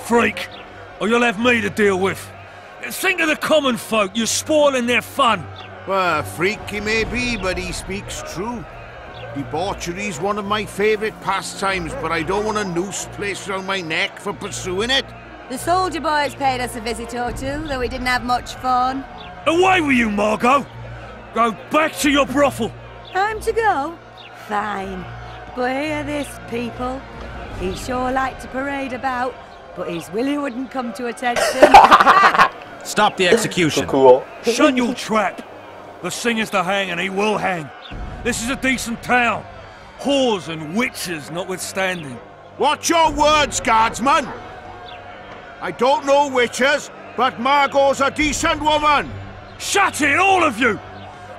freak, or you'll have me to deal with. Think of the common folk, you're spoiling their fun. Well, a freak he may be, but he speaks true. Debauchery's one of my favourite pastimes, but I don't want a noose placed around my neck for pursuing it. The soldier boys paid us a visit or two, though we didn't have much fun. Away with you, Margot! Go back to your brothel. Time to go? Fine. But hear this, people. He sure liked to parade about, but his Willie wouldn't come to attention. Stop the execution. Cool. Shut your trap. The singer's to hang, and he will hang. This is a decent town. Whores and witches notwithstanding. Watch your words, guardsman! I don't know witches, but Margot's a decent woman! Shut it, all of you!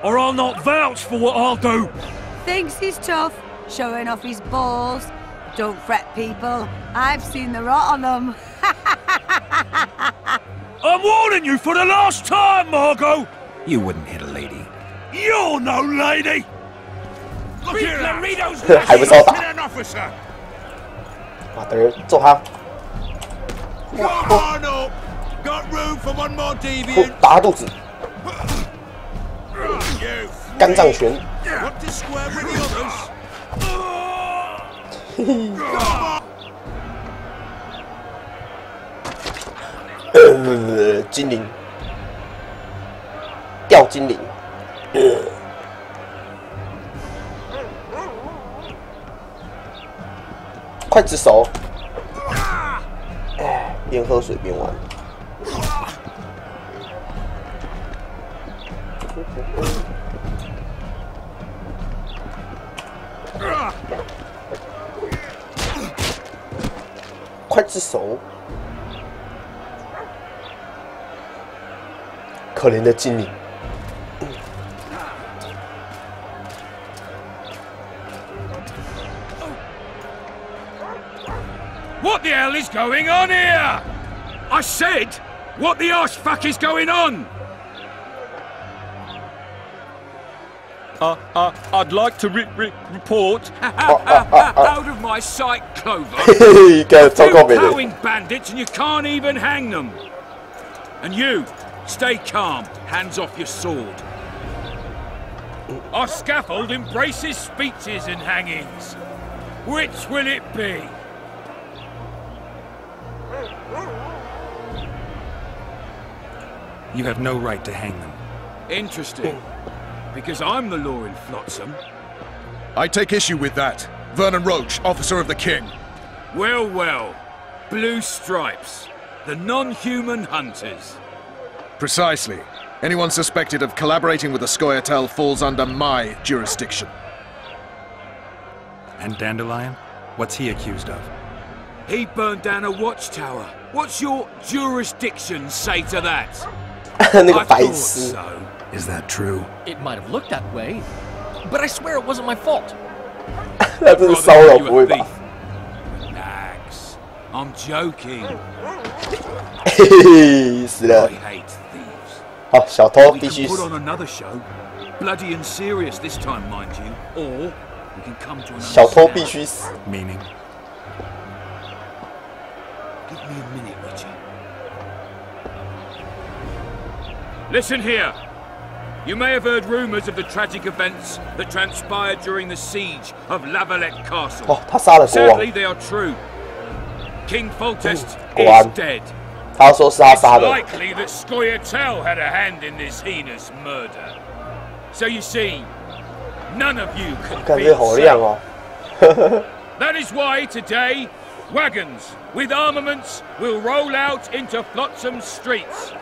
Or I'll not vouch for what I'll do. Thinks he's tough, showing off his balls. Don't fret, people. I've seen the rot on them. I'm warning you for the last time, Margot! You wouldn't hit a lady. You're no lady! Look here, Laredo's 还不照打。 an officer! 啊，等人揍他， Come on up! Got room for one more 不 deviant? 打他肚子， You 肝脏拳。 want to square with the others? 精灵，掉精灵。快直手！哎，边喝水边玩。快自首！可怜的精灵。What the hell is going on here? I said, what the arse fuck is going on? I'd like to report. Out of my sight, Clover. You Two plowing bandits and you can't even hang them. And you, stay calm, hands off your sword. Our scaffold embraces speeches and hangings. Which will it be? You have no right to hang them. Interesting. Because I'm the law in Flotsam. I take issue with that. Vernon Roach, officer of the king. Well, well. Blue stripes. The non-human hunters. Precisely. Anyone suspected of collaborating with the Scoia'tael falls under my jurisdiction. And Dandelion? What's he accused of? He burned down a watchtower. What's your jurisdiction say to that? 那个 I 白 thought 痴， so. Is that true? It might have looked that way, but I swear it wasn't my fault. 那真是骚扰，不会吧？ Relax. I'm joking. 嘿嘿，死 I 了。 hate thieves. 好，小偷 We 必须 can put 死。 on another show. Bloody and serious this time, mind you. Or we can come to an 小偷必 understanding. 须死。 Meaning? Give me a minute, Richard. Listen here. You may have heard rumours of the tragic events that transpired during the siege of Lavalette Castle. 哦，他杀了国王 Sadly,，they are true. King Foltest 果然 is dead. 他说是他 It's 杀的。 likely that Scoia'tael had a hand in this heinous murder. So you see, none of you can 感 be 觉好亮 safe. 哦。 That is why today, wagons with armaments will roll out into Flotsam's streets.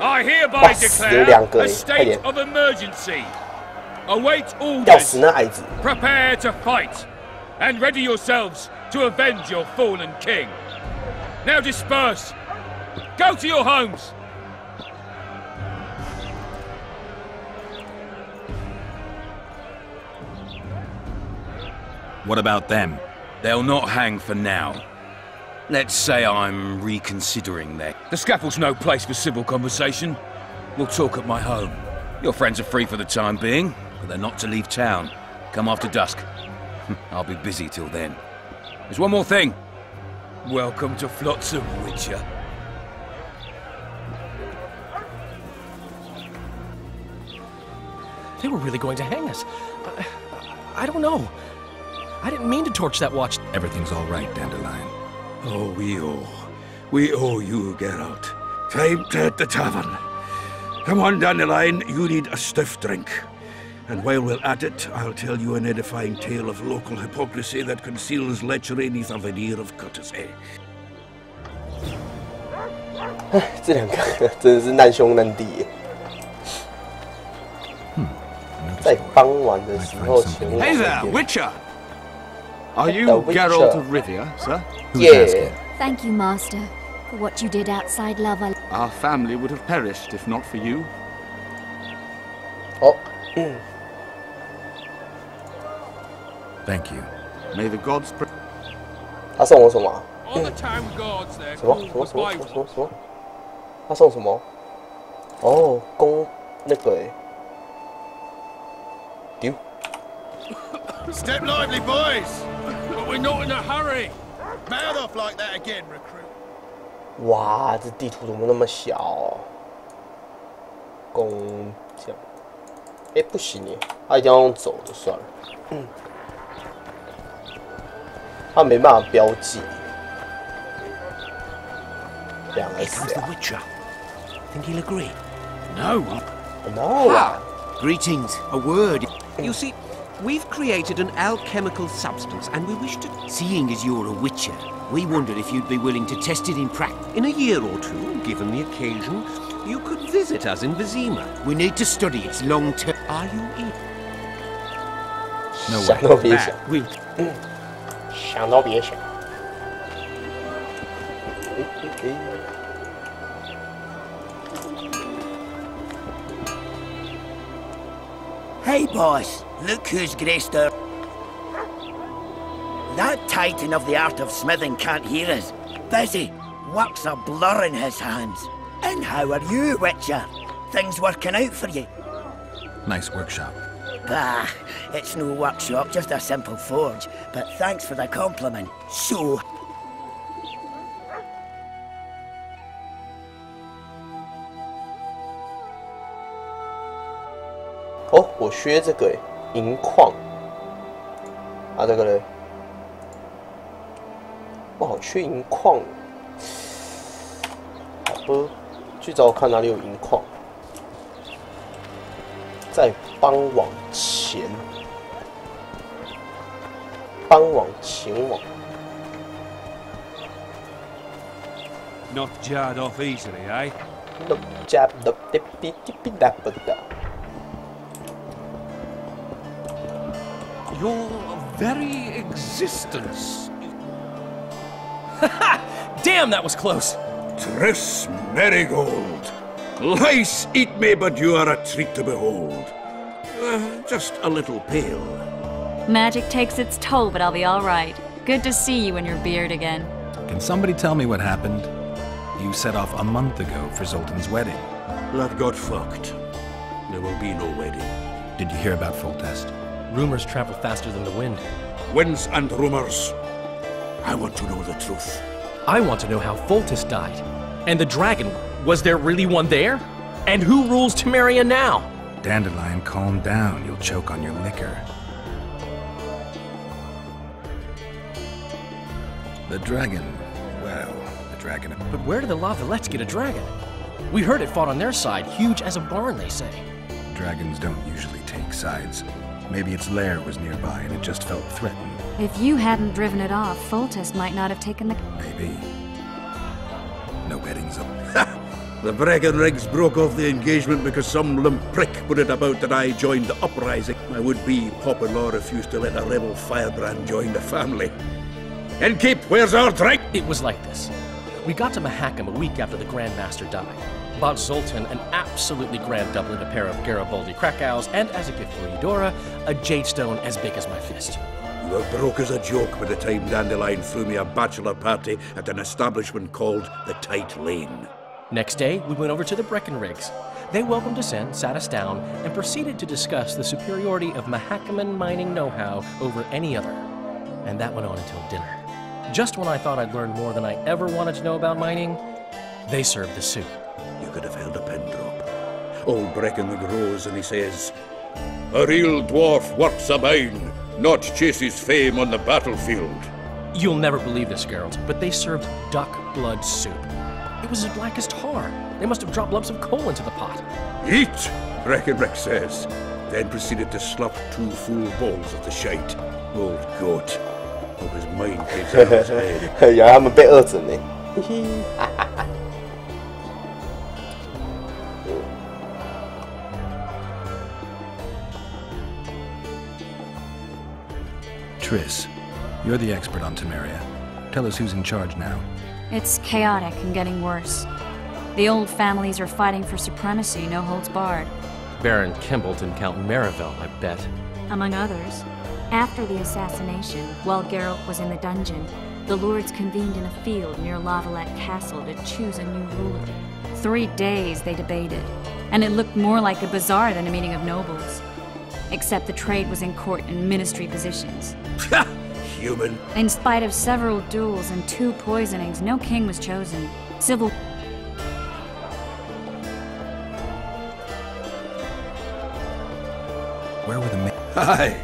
I hereby 哇，死了两 declare 个 a 耶，快 state 点， of emergency. Await 要 orders. 死那矮子。 Prepare to fight, and ready yourselves to avenge your fallen king. Now disperse. Go to your homes. What about them? They'll not hang for now. Let's say I'm reconsidering that. The scaffold's no place for civil conversation. We'll talk at my home. Your friends are free for the time being, but they're not to leave town. Come after dusk. I'll be busy till then. There's one more thing. Welcome to Flotsam, Witcher. They were really going to hang us. I don't know. I didn't mean to torch that watch. Everything's all right, Dandelion. Oh, we owe you, Geralt. Time to hit the tavern. Come on, Dandelion, you need a stiff drink. And while we're at it, I'll tell you an edifying tale of local hypocrisy that conceals lechery neath a veneer of courtesy. 这两个真的是难兄难弟耶。在傍晚的时候前往。Hey there, Witcher! Are you The Witcher. Geralt of Rivia, sir? Yeah. Thank you, Master, for what you did outside Lava. Our family would have perished if not for you. 哦， Thank you. May the gods... 他送我什么啊？ All the town guards there 什么 call 什么 the 什么 Bible. 什么什么？他送什么？哦，公那个诶，丢。 Step lively, boys! But we're not in a hurry. Mouth off like that again, recruit. 哇，这地图怎么那么小、哦？工匠，哎，不行耶，他一定要用走的，算了。他没办法标记。两个死啊 Witcher. Think he'll agree? No. ！No 啦， Greetings. A word. You see, we've created an alchemical substance and we wish to... Seeing as you're a Witcher, we wondered if you'd be willing to test it in practice. In a year or two, given the occasion, you could visit us in Vizima. We need to study its long term. Are you in? No 想 way. 都别想， We'll... 想都别想。Hey, boss, look who's graced our... That titan of the art of smithing can't hear us. Busy, work's a blur in his hands. And how are you, Witcher? Things working out for you? Nice workshop. Bah, it's no workshop, just a simple forge. But thanks for the compliment. So... 哦，我削这个诶，银矿。啊，这个嘞，我好缺银矿。好吧，去找我看哪里有银矿。再帮往前，帮往前往。 Not jarred off easily, eh? Look, jab, look, dippy, dippy, dap, da. Your very existence. Damn, that was close. Triss Marigold. Lice eat me, but you are a treat to behold. Just a little pale. Magic takes its toll, but I'll be all right. Good to see you and your beard again. Can somebody tell me what happened? You set off a month ago for Zoltan's wedding. That got fucked. There will be no wedding. Did you hear about Foltest? Rumors travel faster than the wind. Winds and rumors. I want to know the truth. I want to know how Foltest died. And the dragon, was there really one there? And who rules Temeria now? Dandelion, calm down. You'll choke on your liquor. The dragon. Well, the dragon... But where did the Lavalettes get a dragon? We heard it fought on their side, huge as a barn, they say. Dragons don't usually take sides. Maybe its lair was nearby and it just felt threatened. If you hadn't driven it off, Foltest might not have taken the... Maybe. No weddings up. The Breckenrigs broke off the engagement because some limp prick put it about that I joined the uprising. My would-be pop-in-law refused to let a rebel firebrand join the family. Innkeep, where's our drink? It was like this. We got to Mahakam a week after the Grand Master died. Bought Zoltan an absolutely grand doublet, a pair of Garibaldi Krakows, and as a gift for Eudora, a jade stone as big as my fist. You were broke as a joke by the time Dandelion threw me a bachelor party at an establishment called the Tight Lane. Next day, we went over to the Breckenrigs. They welcomed us in, sat us down, and proceeded to discuss the superiority of Mahakaman mining know-how over any other. And that went on until dinner. Just when I thought I'd learned more than I ever wanted to know about mining, they served the soup. You could have held a pen drop. Old Brecon grows and he says, "A real dwarf works a mine, not chases fame on the battlefield." You'll never believe this, Geralt, but they served duck blood soup. It was as black as tar. They must have dropped lumps of coal into the pot. "Eat," Breckenrick says, then proceeded to slop 2 full bowls of the shite. Old goat. Hope his mind gets out of his head. 原来他们被饿着呢。嘿嘿，哈哈哈。Triss, you're the expert on Temeria. Tell us who's in charge now. It's chaotic and getting worse. The old families are fighting for supremacy, no holds barred. Baron Kimbolt and Count Marivel, I bet. Among others. After the assassination, while Geralt was in the dungeon, the lords convened in a field near Lavalette Castle to choose a new ruler. 3 days they debated, and it looked more like a bazaar than a meeting of nobles. Except the trade was in court and ministry positions. Human. In spite of several duels and 2 poisonings, no king was chosen. Civil... Where were the men? Aye.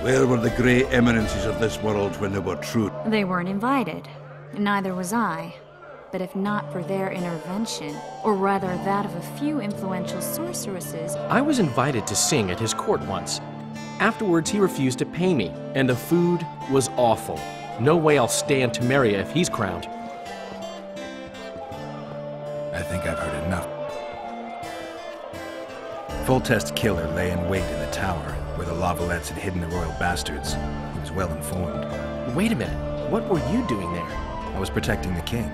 Where were the grey eminences of this world when they were true? They weren't invited. Neither was I. But if not for their intervention, or rather that of a few influential sorceresses... I was invited to sing at his court once. Afterwards, he refused to pay me, and the food was awful. No way I'll stay in Temeria if he's crowned. I think I've heard enough. Foltest's killer lay in wait in the tower, where the Lavalettes had hidden the royal bastards. He was well informed. Wait a minute. What were you doing there? I was protecting the king.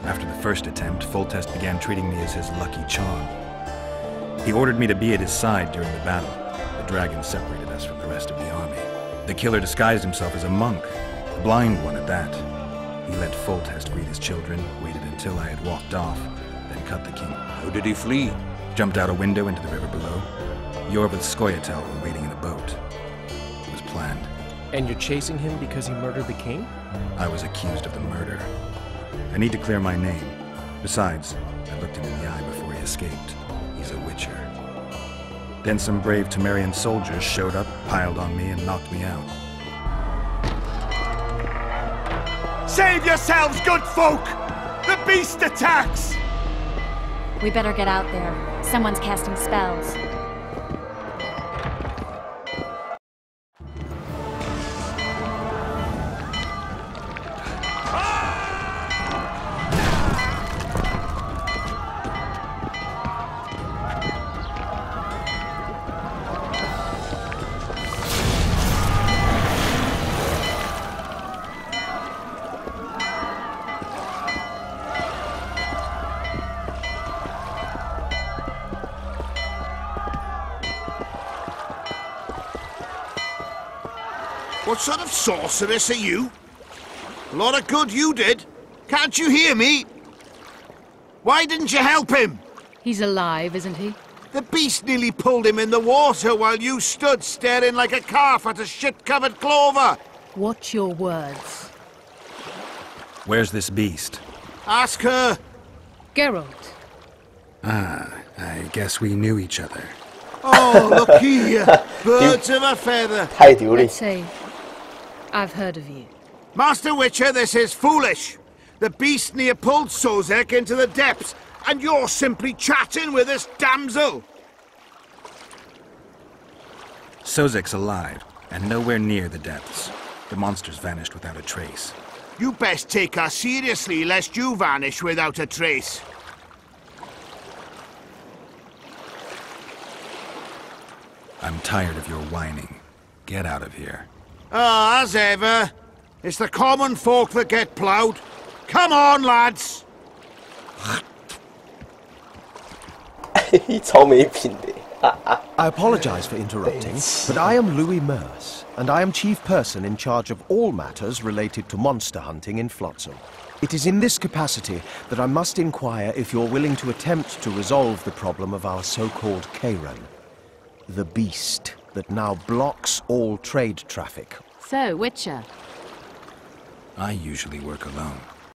After the first attempt, Foltest began treating me as his lucky charm. He ordered me to be at his side during the battle. The dragon separated us from the rest of the army. The killer disguised himself as a monk, a blind one at that. He let Foltest greet his children, waited until I had walked off, then cut the king. How did he flee? Jumped out a window into the river below. Yor with Skoyatel were waiting in a boat. It was planned. And you're chasing him because he murdered the king? I was accused of the murder. I need to clear my name. Besides, I looked him in the eye before he escaped. He's a witcher. Then some brave Temerian soldiers showed up, piled on me, and knocked me out. Save yourselves, good folk! The beast attacks! We better get out there. Someone's casting spells. What sort of sorceress are you? A lot of good you did. Can't you hear me? Why didn't you help him? He's alive, isn't he? The beast nearly pulled him in the water while you stood staring like a calf at a shit-covered clover. Watch your words. Where's this beast? Ask her. Geralt. Ah, I guess we knew each other. Oh, look here. Birds of a feather. Let's say, I've heard of you. Master Witcher, this is foolish. The beast near pulled Sozek into the depths, and you're simply chatting with this damsel. Sozek's alive, and nowhere near the depths. The monster's vanished without a trace. You best take her seriously, lest you vanish without a trace. I'm tired of your whining. Get out of here. Ah, as ever. It's the common folk that get ploughed. Come on, lads! I apologize for interrupting, but I am Louis Merce, and I am chief person in charge of all matters related to monster hunting in Flotsam. It is in this capacity that I must inquire if you're willing to attempt to resolve the problem of our so-called Kairan, the beast that now blocks all trade traffic. So, Witcher, I usually work alone.